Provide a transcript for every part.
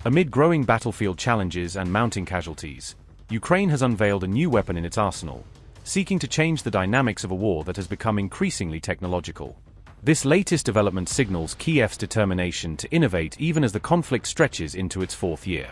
Amid growing battlefield challenges and mounting casualties, Ukraine has unveiled a new weapon in its arsenal, seeking to change the dynamics of a war that has become increasingly technological. This latest development signals Kyiv's determination to innovate even as the conflict stretches into its fourth year.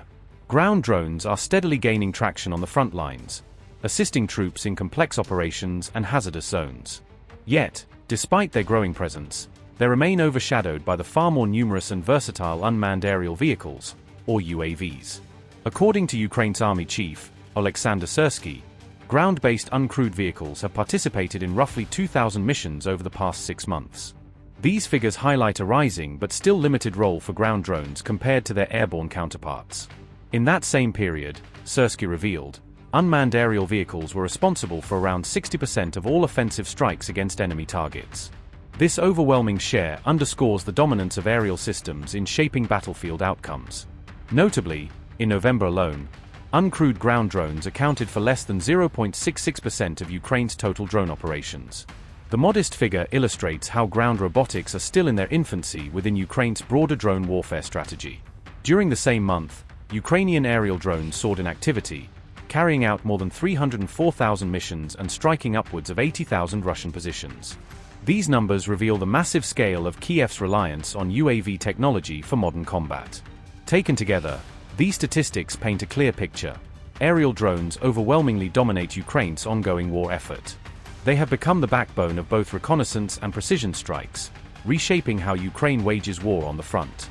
Ground drones are steadily gaining traction on the front lines, assisting troops in complex operations and hazardous zones. Yet, despite their growing presence, they remain overshadowed by the far more numerous and versatile unmanned aerial vehicles, or UAVs. According to Ukraine's army chief, Oleksandr Syrskyi, ground-based uncrewed vehicles have participated in roughly 2,000 missions over the past 6 months. These figures highlight a rising but still limited role for ground drones compared to their airborne counterparts. In that same period, Syrskyi revealed, unmanned aerial vehicles were responsible for around 60% of all offensive strikes against enemy targets. This overwhelming share underscores the dominance of aerial systems in shaping battlefield outcomes. Notably, in November alone, uncrewed ground drones accounted for less than 0.66% of Ukraine's total drone operations. The modest figure illustrates how ground robotics are still in their infancy within Ukraine's broader drone warfare strategy. During the same month, Ukrainian aerial drones soared in activity, carrying out more than 304,000 missions and striking upwards of 80,000 Russian positions. These numbers reveal the massive scale of Kyiv's reliance on UAV technology for modern combat. Taken together, these statistics paint a clear picture. Aerial drones overwhelmingly dominate Ukraine's ongoing war effort. They have become the backbone of both reconnaissance and precision strikes, reshaping how Ukraine wages war on the front.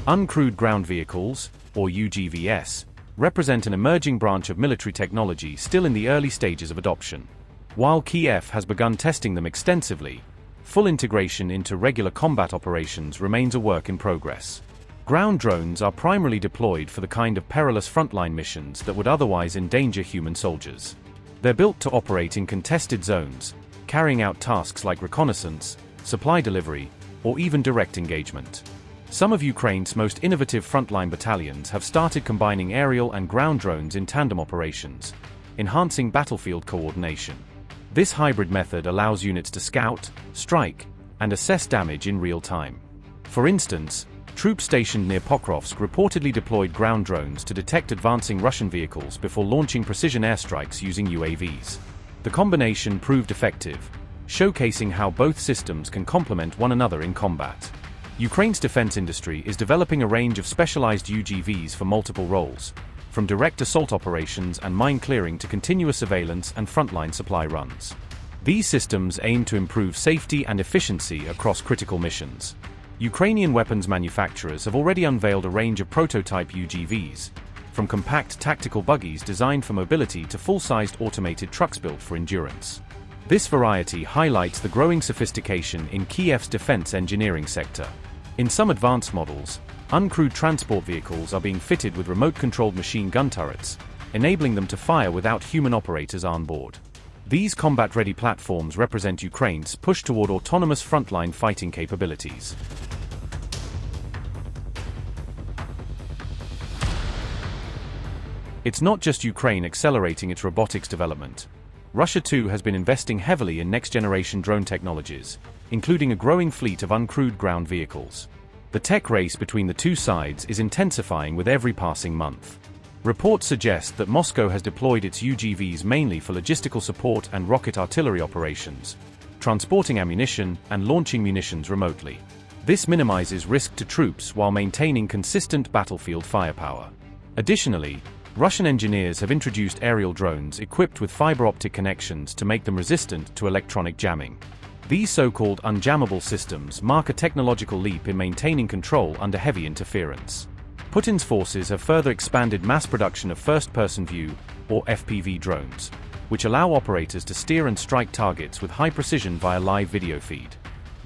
Uncrewed ground vehicles, or UGVs, represent an emerging branch of military technology still in the early stages of adoption. While Kyiv has begun testing them extensively, full integration into regular combat operations remains a work in progress. Ground drones are primarily deployed for the kind of perilous frontline missions that would otherwise endanger human soldiers. They're built to operate in contested zones, carrying out tasks like reconnaissance, supply delivery, or even direct engagement. Some of Ukraine's most innovative frontline battalions have started combining aerial and ground drones in tandem operations, enhancing battlefield coordination. This hybrid method allows units to scout, strike, and assess damage in real time. For instance, troops stationed near Pokrovsk reportedly deployed ground drones to detect advancing Russian vehicles before launching precision airstrikes using UAVs. The combination proved effective, showcasing how both systems can complement one another in combat. Ukraine's defense industry is developing a range of specialized UGVs for multiple roles, from direct assault operations and mine clearing to continuous surveillance and frontline supply runs. These systems aim to improve safety and efficiency across critical missions. Ukrainian weapons manufacturers have already unveiled a range of prototype UGVs, from compact tactical buggies designed for mobility to full-sized automated trucks built for endurance. This variety highlights the growing sophistication in Kyiv's defense engineering sector. In some advanced models, uncrewed transport vehicles are being fitted with remote-controlled machine gun turrets, enabling them to fire without human operators on board. These combat-ready platforms represent Ukraine's push toward autonomous frontline fighting capabilities. It's not just Ukraine accelerating its robotics development. Russia too has been investing heavily in next-generation drone technologies, including a growing fleet of uncrewed ground vehicles. The tech race between the two sides is intensifying with every passing month. Reports suggest that Moscow has deployed its UGVs mainly for logistical support and rocket artillery operations, transporting ammunition and launching munitions remotely. This minimizes risk to troops while maintaining consistent battlefield firepower. Additionally, Russian engineers have introduced aerial drones equipped with fiber optic connections to make them resistant to electronic jamming. These so-called unjammable systems mark a technological leap in maintaining control under heavy interference. Putin's forces have further expanded mass production of first-person view, or FPV drones, which allow operators to steer and strike targets with high precision via live video feed.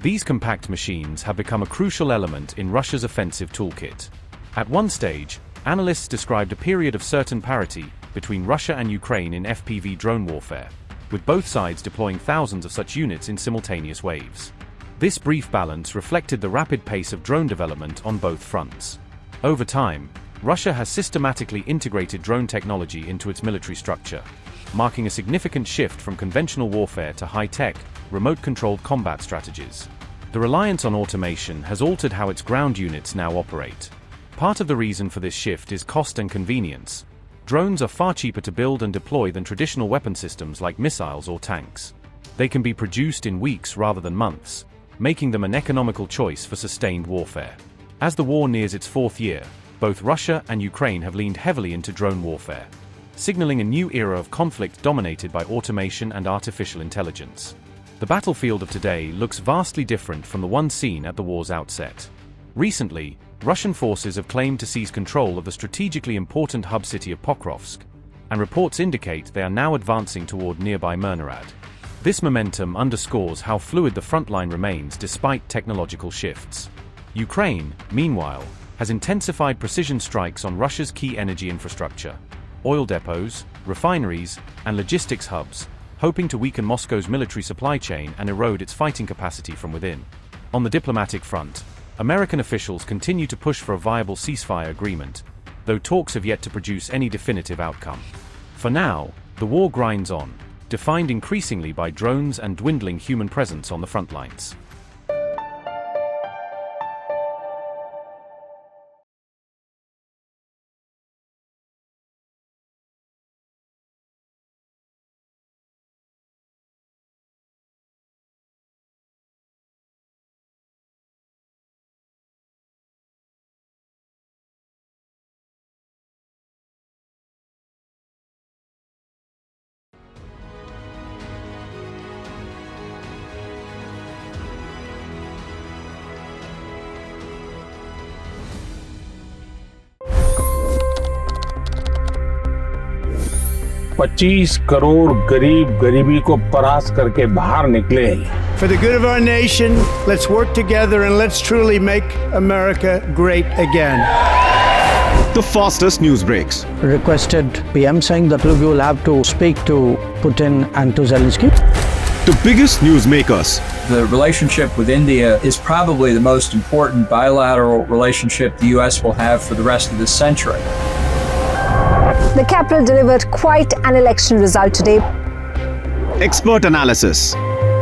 These compact machines have become a crucial element in Russia's offensive toolkit. At one stage, analysts described a period of certain parity between Russia and Ukraine in FPV drone warfare, with both sides deploying thousands of such units in simultaneous waves. This brief balance reflected the rapid pace of drone development on both fronts. Over time, Russia has systematically integrated drone technology into its military structure, marking a significant shift from conventional warfare to high-tech, remote-controlled combat strategies. The reliance on automation has altered how its ground units now operate. Part of the reason for this shift is cost and convenience. Drones are far cheaper to build and deploy than traditional weapon systems like missiles or tanks. They can be produced in weeks rather than months, making them an economical choice for sustained warfare. As the war nears its fourth year, both Russia and Ukraine have leaned heavily into drone warfare, signaling a new era of conflict dominated by automation and artificial intelligence. The battlefield of today looks vastly different from the one seen at the war's outset. Recently, Russian forces have claimed to seize control of the strategically important hub city of Pokrovsk, and reports indicate they are now advancing toward nearby Myrnarad. This momentum underscores how fluid the front line remains despite technological shifts. Ukraine, meanwhile, has intensified precision strikes on Russia's key energy infrastructure, oil depots, refineries, and logistics hubs, hoping to weaken Moscow's military supply chain and erode its fighting capacity from within. On the diplomatic front, American officials continue to push for a viable ceasefire agreement, though talks have yet to produce any definitive outcome. For now, the war grinds on, defined increasingly by drones and dwindling human presence on the front lines. $25 crore गरीब गरीबी को परास्त करके बाहर निकले। For the good of our nation, let's work together and let's truly make America great again. The fastest news breaks. Requested PM saying that you will have to speak to Putin and to Zelensky. The biggest news makers. The relationship with India is probably the most important bilateral relationship the US will have for the rest of this century. The capital delivered quite an election result today. Expert analysis.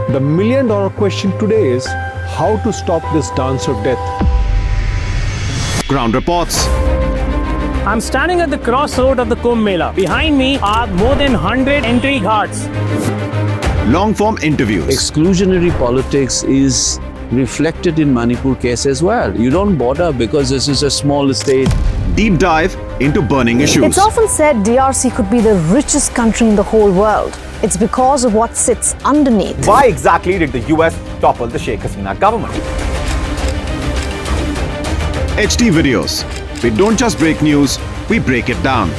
The million-dollar question today is how to stop this dance of death. Ground reports. I'm standing at the crossroad of the Kumbh Mela. Behind me are more than 100 entry guards. Long-form interviews. Exclusionary politics is reflected in Manipur case as well. You don't bother because this is a small state. Deep dive into burning issues. It's often said DRC could be the richest country in the whole world. It's because of what sits underneath. Why exactly did the US topple the Sheikh Hasina government? HD videos. We don't just break news, we break it down.